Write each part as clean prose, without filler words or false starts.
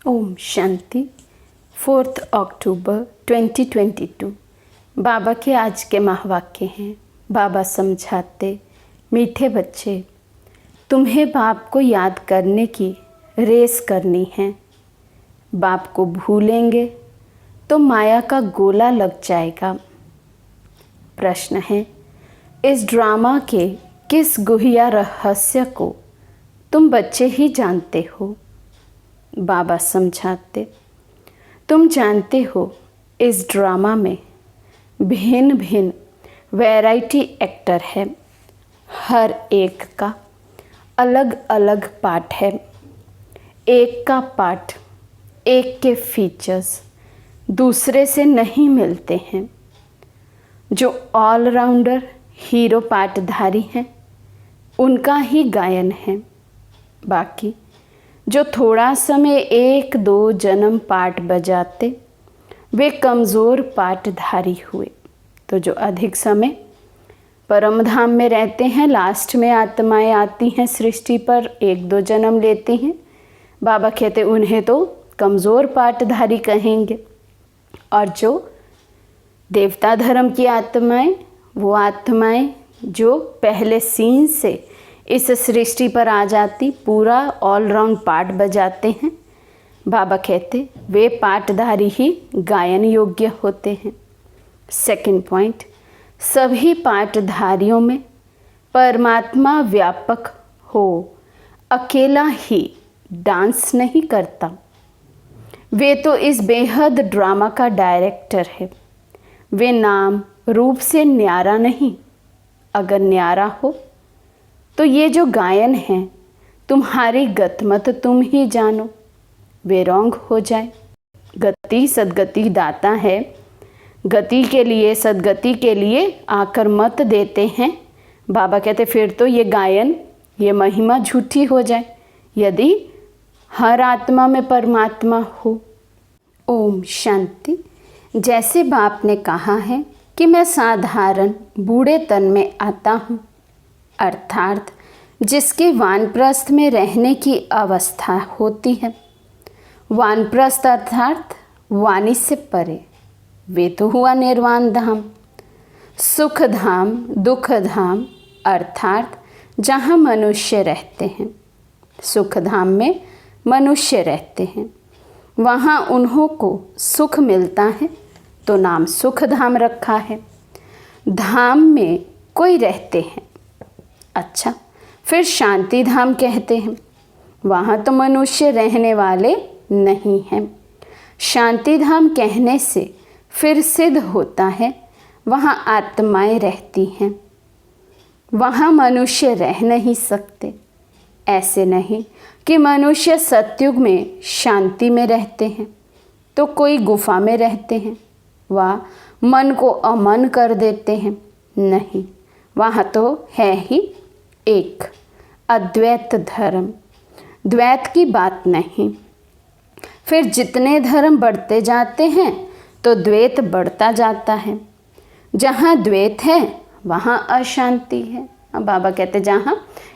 ओम शांति। 4 अक्टूबर 2022। बाबा के आज के महावाक्य हैं। बाबा समझाते, मीठे बच्चे, तुम्हें बाप को याद करने की रेस करनी है। बाप को भूलेंगे तो माया का गोला लग जाएगा। प्रश्न है, इस ड्रामा के किस गुहिया रहस्य को तुम बच्चे ही जानते हो? बाबा समझाते, तुम जानते हो इस ड्रामा में भिन्न भिन्न वैरायटी एक्टर है। हर एक का अलग अलग पार्ट है। एक का पार्ट, एक के फीचर्स दूसरे से नहीं मिलते हैं। जो ऑलराउंडर हीरो पार्टधारी हैं उनका ही गायन है। बाकी जो थोड़ा समय 1-2 जन्म पार्ट बजाते वे कमज़ोर पार्टधारी हुए। तो जो अधिक समय परम धाम में रहते हैं, लास्ट में आत्माएं आती हैं सृष्टि पर, 1-2 जन्म लेती हैं। बाबा कहते उन्हें तो कमज़ोर पार्टधारी कहेंगे। और जो देवता धर्म की आत्माएं, वो आत्माएं जो पहले सीन से इस सृष्टि पर आ जाती, पूरा ऑलराउंड पार्ट बजाते हैं। बाबा कहते वे पार्टधारी ही गायन योग्य होते हैं। सेकंड पॉइंट, सभी पार्टधारियों में परमात्मा व्यापक हो, अकेला ही डांस नहीं करता। वे तो इस बेहद ड्रामा का डायरेक्टर है। वे नाम रूप से न्यारा नहीं। अगर न्यारा हो तो ये जो गायन है, तुम्हारी गतमत तुम ही जानो, वे रॉन्ग हो जाए। गति सदगति दाता है। गति के लिए, सदगति के लिए आकर मत देते हैं। बाबा कहते फिर तो ये गायन, ये महिमा झूठी हो जाए यदि हर आत्मा में परमात्मा हो। ओम शांति। जैसे बाप ने कहा है कि मैं साधारण बूढ़े तन में आता हूँ, अर्थात जिसके वानप्रस्थ में रहने की अवस्था होती है। वानप्रस्थ अर्थात वाणी से परे, वे तो हुआ निर्वाण धाम। सुख धाम, दुख धाम अर्थात जहाँ मनुष्य रहते हैं। सुख धाम में मनुष्य रहते हैं, वहाँ उन्हों को सुख मिलता है तो नाम सुख धाम रखा है। धाम में कोई रहते हैं। अच्छा, फिर शांति धाम कहते हैं। वहाँ तो मनुष्य रहने वाले नहीं हैं। शांति धाम कहने से फिर सिद्ध होता है वहाँ आत्माएं रहती हैं। वहाँ मनुष्य रह नहीं सकते। ऐसे नहीं कि मनुष्य सतयुग में शांति में रहते हैं तो कोई गुफा में रहते हैं, वह मन को अमन कर देते हैं। नहीं, वहाँ तो है ही एक अद्वैत धर्म, द्वैत की बात नहीं। फिर जितने धर्म बढ़ते जाते हैं तो द्वैत बढ़ता जाता है। जहाँ द्वैत है वहाँ अशांति है। बाबा कहते जहाँ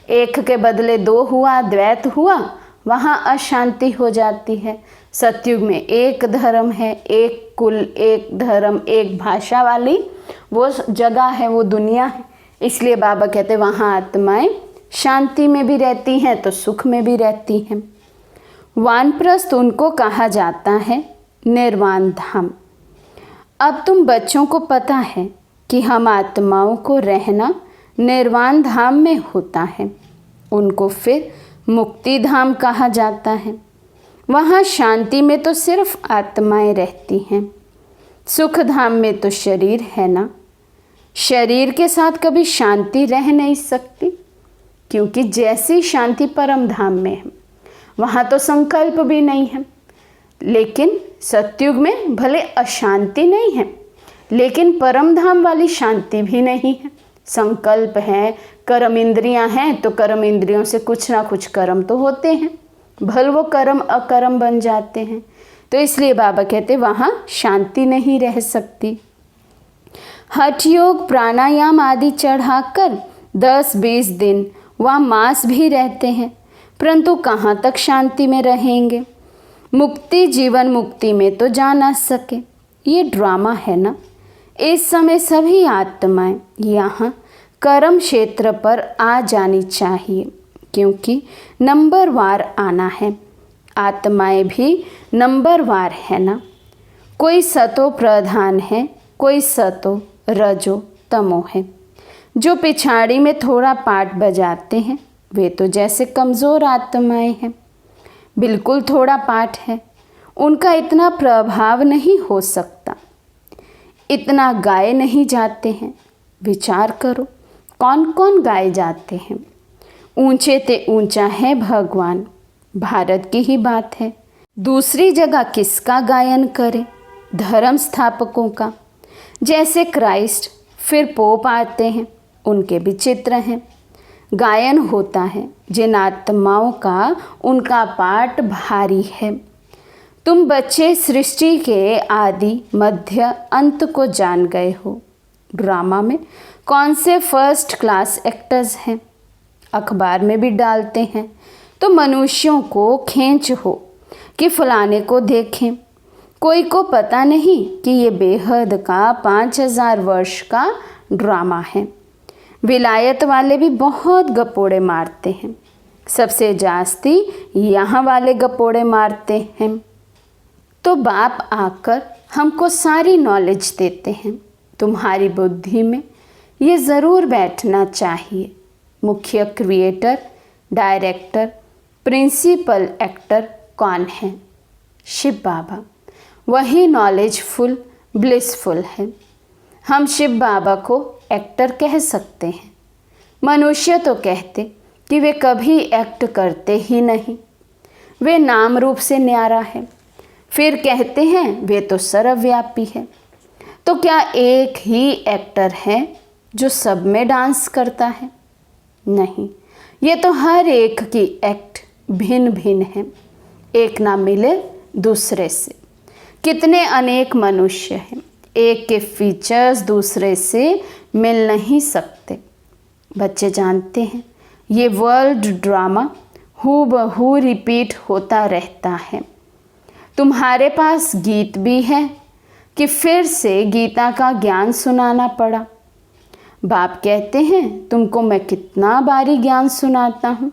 एक के बदले 2 हुआ, द्वैत हुआ, वहाँ अशांति हो जाती है। सतयुग में एक धर्म है, एक कुल, एक धर्म, एक भाषा वाली वो जगह है, वो दुनिया है। इसलिए बाबा कहते वहाँ आत्माएं शांति में भी रहती हैं तो सुख में भी रहती हैं। वानप्रस्थ उनको कहा जाता है निर्वाण धाम। अब तुम बच्चों को पता है कि हम आत्माओं को रहना निर्वाण धाम में होता है। उनको फिर मुक्ति धाम कहा जाता है। वहाँ शांति में तो सिर्फ आत्माएं रहती हैं। सुख धाम में तो शरीर है ना। शरीर के साथ कभी शांति रह नहीं सकती, क्योंकि जैसी शांति परम धाम में है वहाँ तो संकल्प भी नहीं है। लेकिन सतयुग में भले अशांति नहीं है, लेकिन परम धाम वाली शांति भी नहीं है। संकल्प है, कर्म इंद्रियाँ हैं तो कर्म इंद्रियों से कुछ ना कुछ कर्म तो होते हैं, भल वो कर्म अकर्म बन जाते हैं। तो इसलिए बाबा कहते वहाँ शांति नहीं रह सकती। हठ योग, प्राणायाम आदि चढ़ाकर 10-20 दिन वहाँ मास भी रहते हैं, परंतु कहाँ तक शांति में रहेंगे। मुक्ति जीवन मुक्ति में तो जा ना सके, ये ड्रामा है ना। इस समय सभी आत्माएं यहाँ कर्म क्षेत्र पर आ जानी चाहिए, क्योंकि नंबरवार आना है। आत्माएं भी नंबरवार है ना। कोई सतो प्रधान है, कोई सतो रजो तमो है। जो पिछाड़ी में थोड़ा पाठ बजाते हैं वे तो जैसे कमज़ोर आत्माएं हैं, बिल्कुल थोड़ा पाठ है, उनका इतना प्रभाव नहीं हो सकता, इतना गाए नहीं जाते हैं। विचार करो कौन कौन गाए जाते हैं। ऊंचे ते ऊंचा है भगवान, भारत की ही बात है। दूसरी जगह किसका गायन करे? धर्म स्थापकों का। जैसे क्राइस्ट, फिर पोप आते हैं, उनके भी चित्र हैं। गायन होता है जिन आत्माओं का उनका पाठ भारी है। तुम बच्चे सृष्टि के आदि मध्य अंत को जान गए हो। ड्रामा में कौन से फर्स्ट क्लास एक्टर्स हैं, अखबार में भी डालते हैं, तो मनुष्यों को खींच हो कि फलाने को देखें। कोई को पता नहीं कि ये बेहद का 5000 वर्ष का ड्रामा है। विलायत वाले भी बहुत गपोड़े मारते हैं, सबसे जास्ती यहाँ वाले गपोड़े मारते हैं। तो बाप आकर हमको सारी नॉलेज देते हैं। तुम्हारी बुद्धि में ये ज़रूर बैठना चाहिए, मुख्य क्रिएटर, डायरेक्टर, प्रिंसिपल एक्टर कौन है? शिव बाबा। वही नॉलेजफुल, ब्लिसफुल है। हम शिव बाबा को एक्टर कह सकते हैं। मनुष्य तो कहते कि वे कभी एक्ट करते ही नहीं, वे नाम रूप से न्यारा है। फिर कहते हैं वे तो सर्वव्यापी है। तो क्या एक ही एक्टर है जो सब में डांस करता है? नहीं, ये तो हर एक की एक्ट भिन्न भिन्न है, एक ना मिले दूसरे से। कितने अनेक मनुष्य हैं, एक के फीचर्स दूसरे से मिल नहीं सकते। बच्चे जानते हैं ये वर्ल्ड ड्रामा हूबहू रिपीट होता रहता है। तुम्हारे पास गीत भी है कि फिर से गीता का ज्ञान सुनाना पड़ा। बाप कहते हैं तुमको मैं कितना बारी ज्ञान सुनाता हूँ।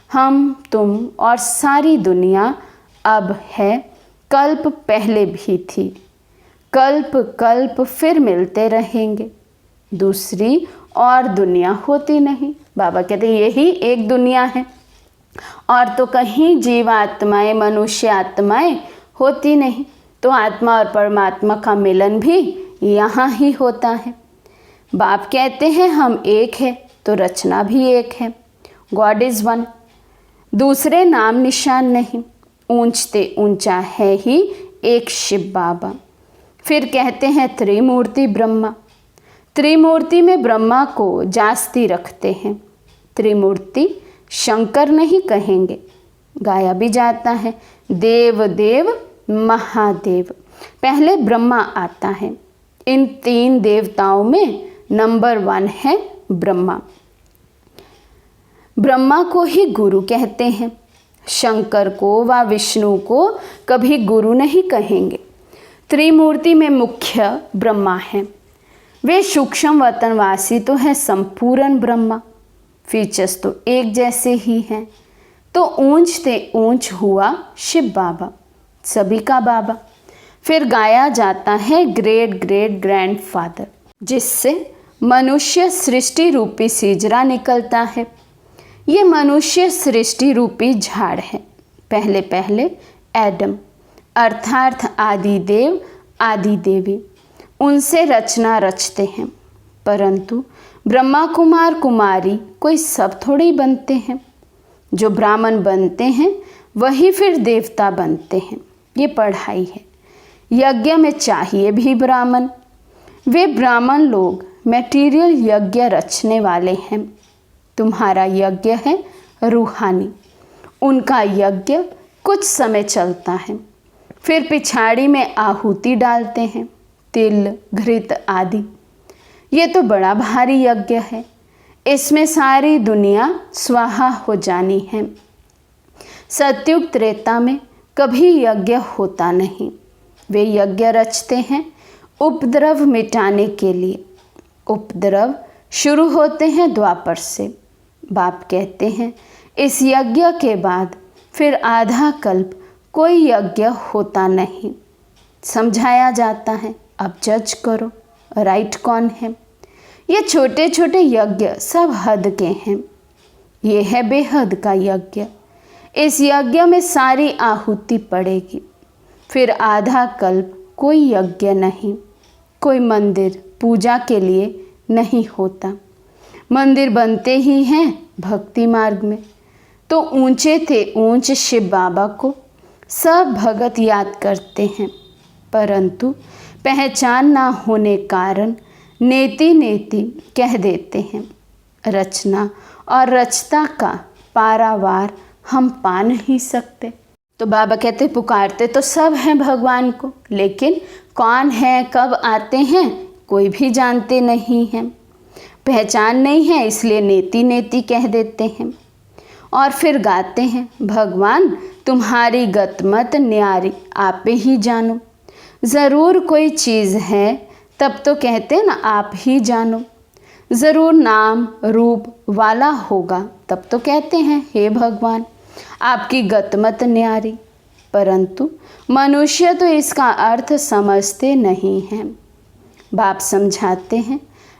हम, तुम और सारी दुनिया अब है, कल्प पहले भी थी, कल्प कल्प फिर मिलते रहेंगे। दूसरी और दुनिया होती नहीं। बाबा कहते हैं यही एक दुनिया है, और तो कहीं जीवात्माएं, मनुष्य आत्माएं होती नहीं। तो आत्मा और परमात्मा का मिलन भी यहाँ ही होता है। बाप कहते हैं हम एक है, तो रचना भी एक है। गॉड इज़ वन, दूसरे नाम निशान नहीं। ऊंचते ऊंचा है ही एक शिव बाबा। फिर कहते हैं त्रिमूर्ति ब्रह्मा। त्रिमूर्ति में ब्रह्मा को जास्ती रखते हैं। त्रिमूर्ति शंकर नहीं कहेंगे। गाया भी जाता है देव देव महादेव। पहले ब्रह्मा आता है। इन 3 देवताओं में नंबर 1 है ब्रह्मा। ब्रह्मा को ही गुरु कहते हैं। शंकर को व विष्णु को कभी गुरु नहीं कहेंगे। त्रिमूर्ति में मुख्य ब्रह्मा है। वे सूक्ष्म वतनवासी तो है संपूर्ण ब्रह्मा। फीचर्स तो एक जैसे ही हैं। तो ऊंचते ऊंच हुआ शिव बाबा, सभी का बाबा। फिर गाया जाता है ग्रेट ग्रेट ग्रैंडफादर, जिससे मनुष्य सृष्टि रूपी सीजरा निकलता है। ये मनुष्य सृष्टि रूपी झाड़ है। पहले पहले एडम अर्थात आदि देव आदि देवी, उनसे रचना रचते हैं। परंतु ब्रह्मा कुमार कुमारी कोई सब थोड़े ही बनते हैं। जो ब्राह्मण बनते हैं वही फिर देवता बनते हैं। ये पढ़ाई है। यज्ञ में चाहिए भी ब्राह्मण। वे ब्राह्मण लोग मैटीरियल यज्ञ रचने वाले हैं। तुम्हारा यज्ञ है रूहानी। उनका यज्ञ कुछ समय चलता है, फिर पिछाड़ी में आहुति डालते हैं, तिल घृत आदि। ये तो बड़ा भारी यज्ञ है। इसमें सारी दुनिया स्वाहा हो जानी है। सतयुग त्रेता में कभी यज्ञ होता नहीं। वे यज्ञ रचते हैं उपद्रव मिटाने के लिए। उपद्रव शुरू होते हैं द्वापर से। बाप कहते हैं इस यज्ञ के बाद फिर आधा कल्प कोई यज्ञ होता नहीं। समझाया जाता है, अब जज करो राइट कौन है। ये छोटे छोटे यज्ञ सब हद के हैं। ये है बेहद का यज्ञ। इस यज्ञ में सारी आहुति पड़ेगी। फिर आधा कल्प कोई यज्ञ नहीं। कोई मंदिर पूजा के लिए नहीं होता। मंदिर बनते ही हैं भक्ति मार्ग में। तो ऊंचे थे ऊंच शिव बाबा को सब भगत याद करते हैं, परंतु पहचान ना होने कारण नेति नेति कह देते हैं। रचना और रचता का पारावार हम पा नहीं सकते। तो बाबा कहते पुकारते तो सब हैं भगवान को, लेकिन कौन है कब आते हैं कोई भी जानते नहीं हैं। पहचान नहीं है इसलिए नेति नेति कह देते हैं। और फिर गाते हैं भगवान तुम्हारी गतमत न्यारी आपे ही जानो। ज़रूर कोई चीज़ है तब तो कहते ना आप ही जानो। ज़रूर नाम रूप वाला होगा तब तो कहते हैं हे भगवान आपकी गतमत न्यारी। परंतु मनुष्य तो इसका अर्थ समझते नहीं हैं। बाप समझाते हैं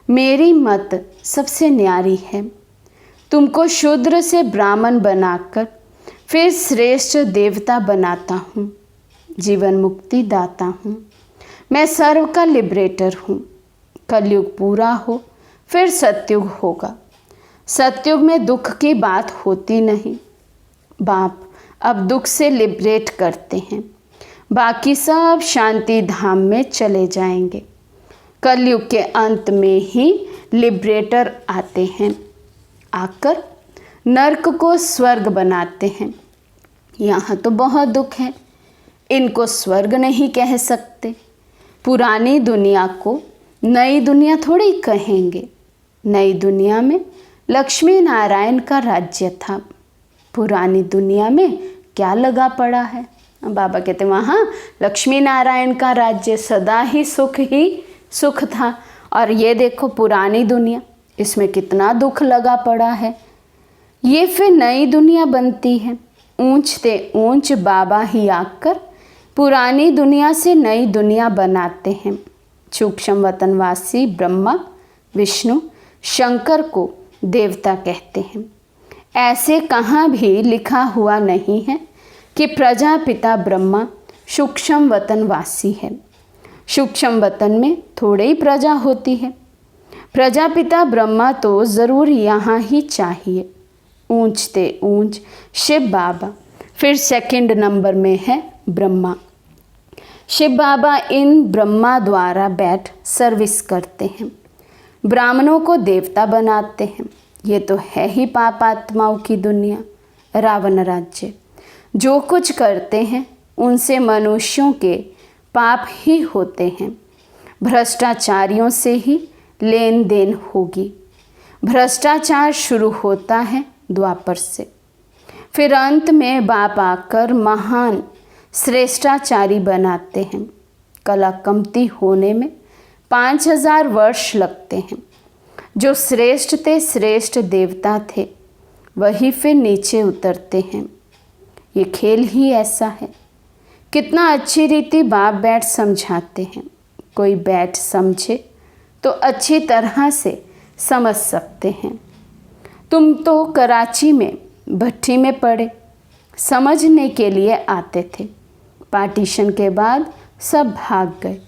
मेरी मत सबसे न्यारी है। तुमको शूद्र से ब्राह्मण बनाकर फिर श्रेष्ठ देवता बनाता हूँ। जीवन मुक्ति दाता हूँ। मैं सर्व का लिबरेटर हूँ। कलयुग पूरा हो फिर सतयुग होगा। सतयुग में दुख की बात होती नहीं। बाप अब दुख से लिबरेट करते हैं। बाकी सब शांति धाम में चले जाएंगे। कलयुग के अंत में ही लिबरेटर आते हैं, आकर नरक को स्वर्ग बनाते हैं। यहाँ तो बहुत दुख है, इनको स्वर्ग नहीं कह सकते। पुरानी दुनिया को नई दुनिया थोड़ी कहेंगे। नई दुनिया में लक्ष्मी नारायण का राज्य था। पुरानी दुनिया में क्या लगा पड़ा है। बाबा कहते वहाँ लक्ष्मी नारायण का राज्य सदा ही सुख था। और ये देखो पुरानी दुनिया, इसमें कितना दुख लगा पड़ा है। ये फिर नई दुनिया बनती है। ऊंचते ऊंच बाबा ही आकर पुरानी दुनिया से नई दुनिया बनाते हैं। सूक्ष्म वतनवासी ब्रह्मा विष्णु शंकर को देवता कहते हैं। ऐसे कहाँ भी लिखा हुआ नहीं है कि प्रजापिता ब्रह्मा सूक्ष्म वतनवासी है। सूक्ष्म वतन में थोड़े ही प्रजा होती है। प्रजापिता ब्रह्मा तो ज़रूर यहाँ ही चाहिए। ऊंचते ऊंच शिव बाबा, फिर सेकंड नंबर में है ब्रह्मा। शिव बाबा इन ब्रह्मा द्वारा बैठ सर्विस करते हैं। ब्राह्मणों को देवता बनाते हैं। ये तो है ही पाप आत्माओं की दुनिया, रावण राज्य। जो कुछ करते हैं उनसे मनुष्यों के पाप ही होते हैं। भ्रष्टाचारियों से ही लेन देन होगी। भ्रष्टाचार शुरू होता है द्वापर से। फिर अंत में बाप आकर महान श्रेष्ठाचारी बनाते हैं। कला कमती होने में 5000 वर्ष लगते हैं। जो श्रेष्ठ थे, श्रेष्ठ देवता थे, वही फिर नीचे उतरते हैं। ये खेल ही ऐसा है। कितना अच्छी रीति बाप बैठ समझाते हैं। कोई बैठ समझे तो अच्छी तरह से समझ सकते हैं। तुम तो कराची में भट्टी में पड़े, समझने के लिए आते थे। पार्टीशन के बाद सब भाग गए।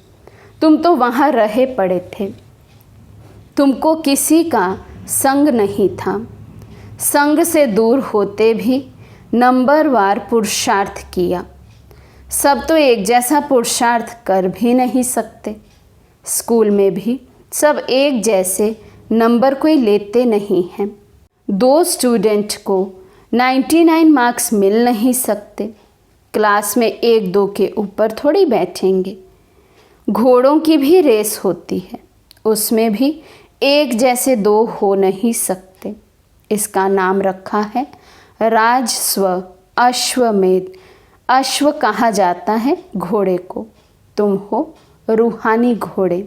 तुम तो वहाँ रहे पड़े थे। तुमको किसी का संग नहीं था। संग से दूर होते भी नंबरवार पुरुषार्थ किया। सब तो एक जैसा पुरुषार्थ कर भी नहीं सकते। स्कूल में भी सब एक जैसे नंबर कोई लेते नहीं हैं। 2 स्टूडेंट को 99 मार्क्स मिल नहीं सकते। क्लास में 1-2 के ऊपर थोड़ी बैठेंगे। घोड़ों की भी रेस होती है, उसमें भी एक जैसे 2 हो नहीं सकते। इसका नाम रखा है राजस्व अश्वमेध अश्व कहा जाता है घोड़े को, तुम हो रूहानी घोड़े।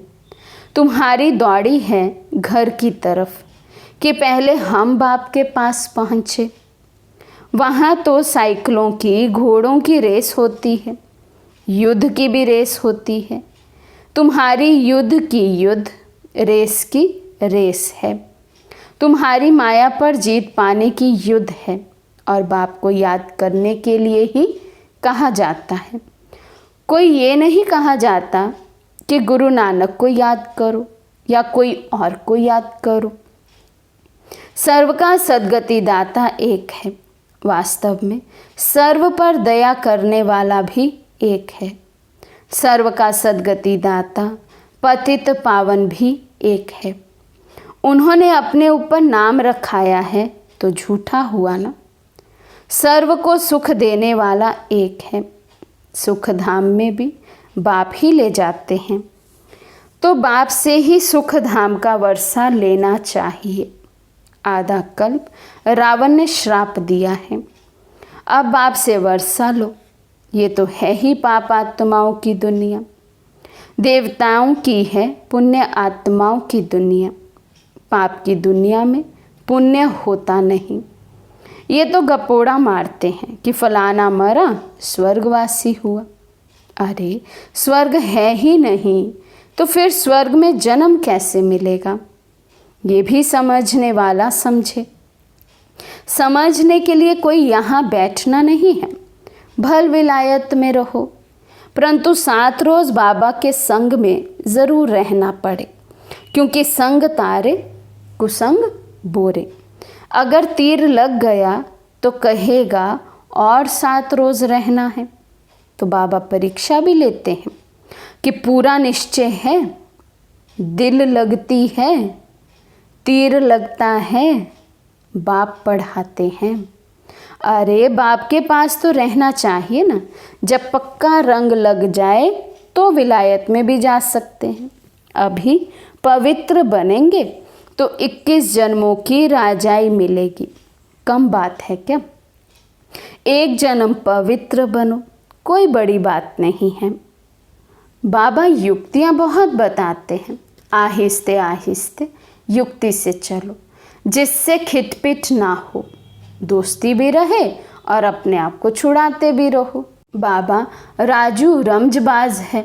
तुम्हारी दौड़ी है घर की तरफ कि पहले हम बाप के पास पहुँचे। वहाँ तो साइकिलों की, घोड़ों की रेस होती है, युद्ध की भी रेस होती है। तुम्हारी युद्ध की युद्ध, रेस की रेस है। तुम्हारी माया पर जीत पाने की युद्ध है और बाप को याद करने के लिए ही कहा जाता है। कोई ये नहीं कहा जाता कि गुरु नानक को याद करो या कोई और को याद करो। सर्व का सद्गति दाता एक है। वास्तव में सर्व पर दया करने वाला भी एक है। सर्व का सद्गति दाता पतित पावन भी एक है। उन्होंने अपने ऊपर नाम रखाया है तो झूठा हुआ ना। सर्व को सुख देने वाला एक है। सुख धाम में भी बाप ही ले जाते हैं, तो बाप से ही सुख धाम का वर्षा लेना चाहिए। आधा कल्प रावण ने श्राप दिया है, अब बाप से वर्षा लो। ये तो है ही पाप आत्माओं की दुनिया। देवताओं की है पुण्य आत्माओं की दुनिया। पाप की दुनिया में पुण्य होता नहीं। ये तो गपोड़ा मारते हैं कि फलाना मरा स्वर्गवासी हुआ। अरे स्वर्ग है ही नहीं तो फिर स्वर्ग में जन्म कैसे मिलेगा? ये भी समझने वाला समझे। समझने के लिए कोई यहाँ बैठना नहीं है। भल विलायत में रहो, परंतु 7 रोज़ बाबा के संग में ज़रूर रहना पड़े, क्योंकि संग तारे कुसंग बोरे। अगर तीर लग गया तो कहेगा और 7 रोज़ रहना है। तो बाबा परीक्षा भी लेते हैं कि पूरा निश्चय है, दिल लगती है, तीर लगता है, बाप पढ़ाते हैं। अरे बाप के पास तो रहना चाहिए ना। जब पक्का रंग लग जाए तो विलायत में भी जा सकते हैं। अभी पवित्र बनेंगे तो 21 जन्मों की राजाई मिलेगी। कम बात है क्या? एक जन्म पवित्र बनो, कोई बड़ी बात नहीं है। बाबा युक्तियाँ बहुत बताते हैं। आहिस्ते आहिस्ते युक्ति से चलो, जिससे खिटपिट ना हो, दोस्ती भी रहे और अपने आप को छुड़ाते भी रहो। बाबा राजू रमजबाज है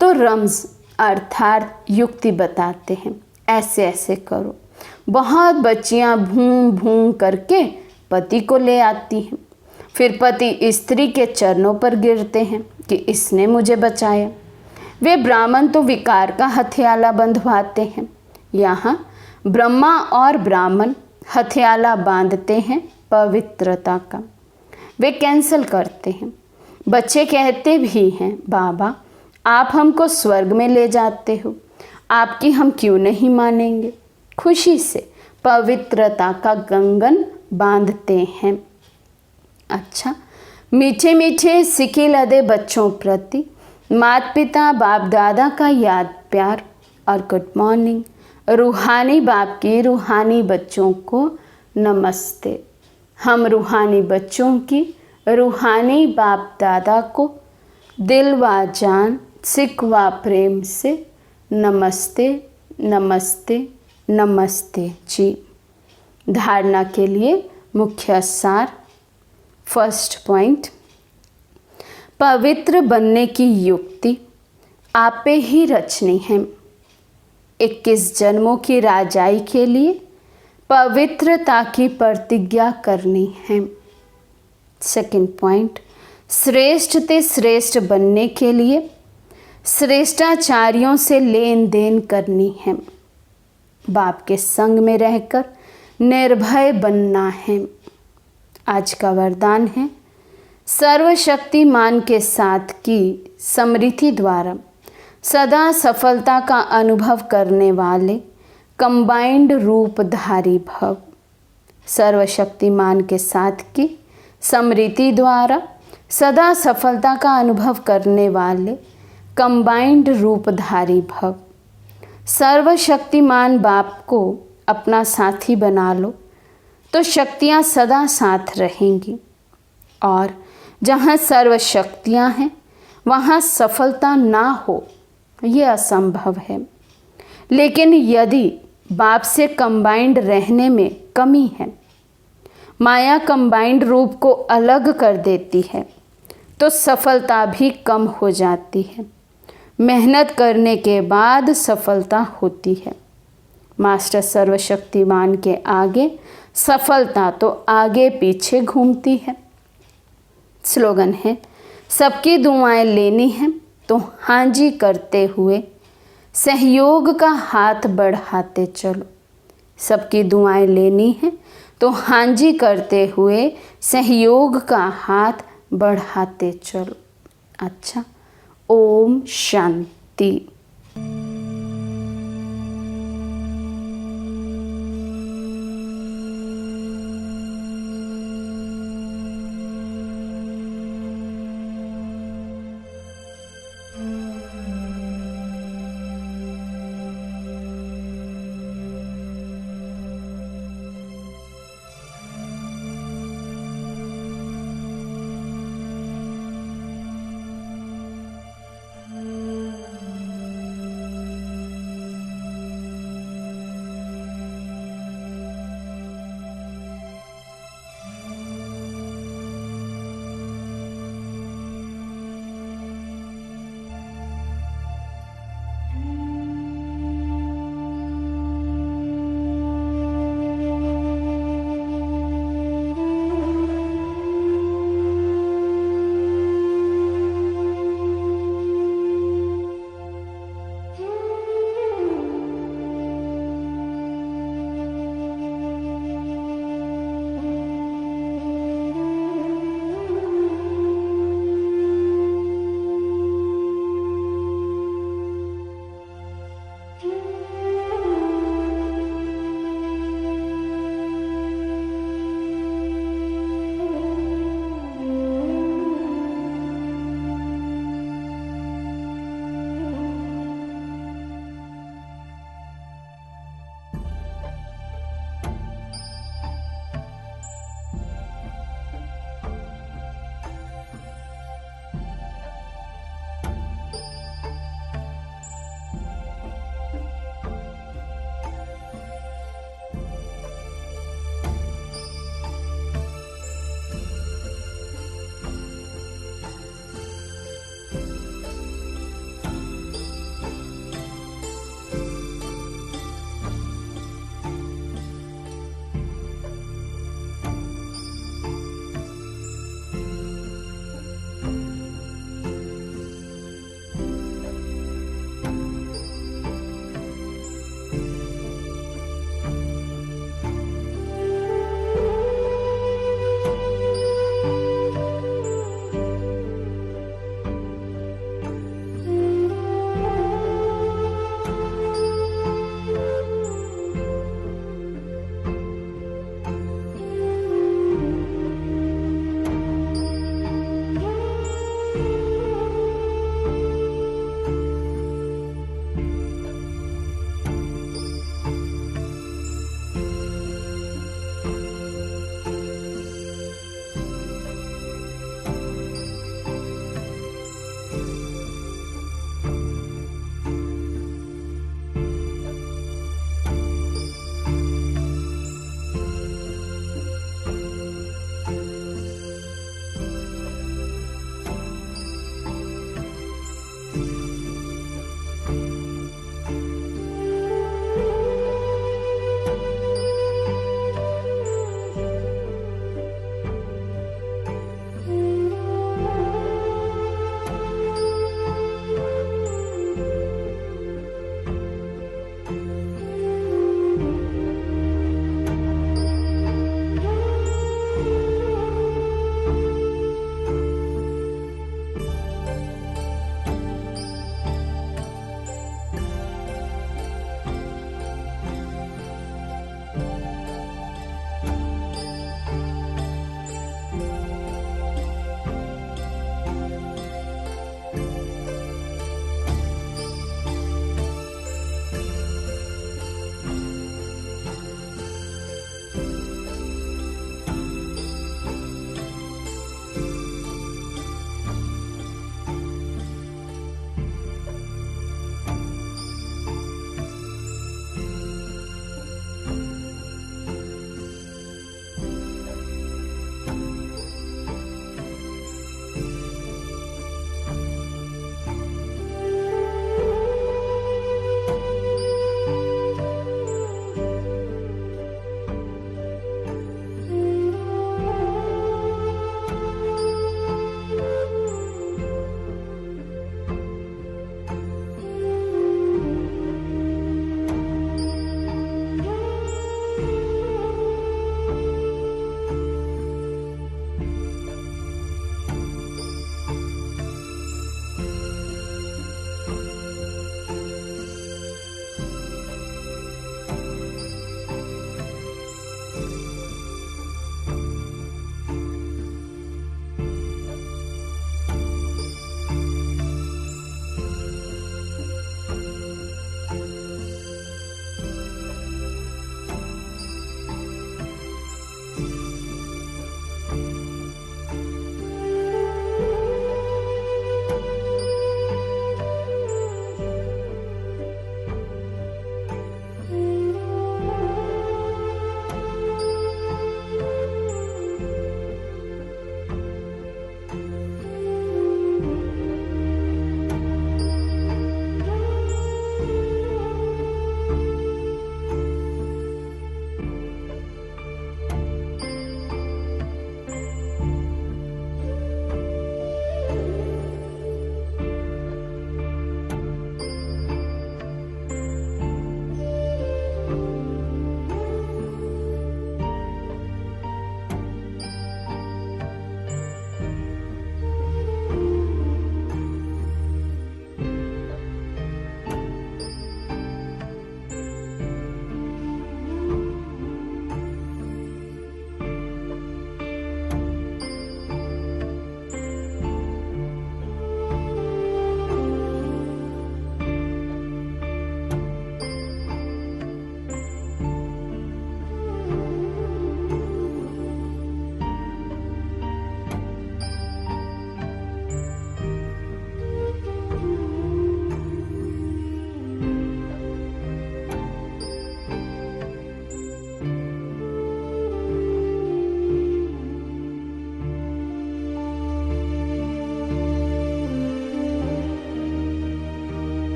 तो रमज अर्थात युक्ति बताते हैं। ऐसे ऐसे करो। बहुत बच्चियां भूं भूं करके पति को ले आती हैं, फिर पति स्त्री के चरणों पर गिरते हैं कि इसने मुझे बचाया। वे ब्राह्मण तो विकार का हथियाला बंधवाते हैं। यहाँ ब्रह्मा और ब्राह्मण हथियाला बांधते हैं पवित्रता का। वे कैंसल करते हैं। बच्चे कहते भी हैं, बाबा आप हमको स्वर्ग में ले जाते हो, आपकी हम क्यों नहीं मानेंगे। खुशी से पवित्रता का कंगन बांधते हैं। अच्छा, मीठे मीठे सिके लदे बच्चों प्रति माता पिता बाप दादा का याद प्यार और गुड मॉर्निंग। रूहानी बाप की रूहानी बच्चों को नमस्ते। हम रूहानी बच्चों की रूहानी बाप दादा को दिल व जान सिक व प्रेम से नमस्ते नमस्ते नमस्ते जी। धारणा के लिए मुख्य सार। फर्स्ट पॉइंट, पवित्र बनने की युक्ति आपे ही रचनी है। 21 जन्मों की राजाई के लिए पवित्रता की प्रतिज्ञा करनी है। सेकंड पॉइंट, श्रेष्ठ ते श्रेष्ठ बनने के लिए श्रेष्ठाचार्यों से लेन देन करनी है। बाप के संग में रहकर निर्भय बनना है। आज का वरदान है, सर्वशक्तिमान के साथ की समृद्धि द्वारा सदा सफलता का अनुभव करने वाले कंबाइंड रूपधारी भव। सर्वशक्तिमान के साथ की समृद्धि द्वारा सदा सफलता का अनुभव करने वाले कंबाइंड रूपधारी भव। सर्वशक्तिमान बाप को अपना साथी बना लो तो शक्तियाँ सदा साथ रहेंगी और जहाँ सर्व शक्तियाँ हैं वहाँ सफलता ना हो ये असंभव है। लेकिन यदि बाप से कंबाइंड रहने में कमी है, माया कंबाइंड रूप को अलग कर देती है, तो सफलता भी कम हो जाती है। मेहनत करने के बाद सफलता होती है। मास्टर सर्वशक्तिमान के आगे सफलता तो आगे पीछे घूमती है। स्लोगन है, सबकी दुआएं लेनी है तो हाँ जी करते हुए सहयोग का हाथ बढ़ाते चलो। सबकी दुआएं लेनी है तो हाँ जी करते हुए सहयोग का हाथ बढ़ाते चलो। अच्छा, ओम शांति।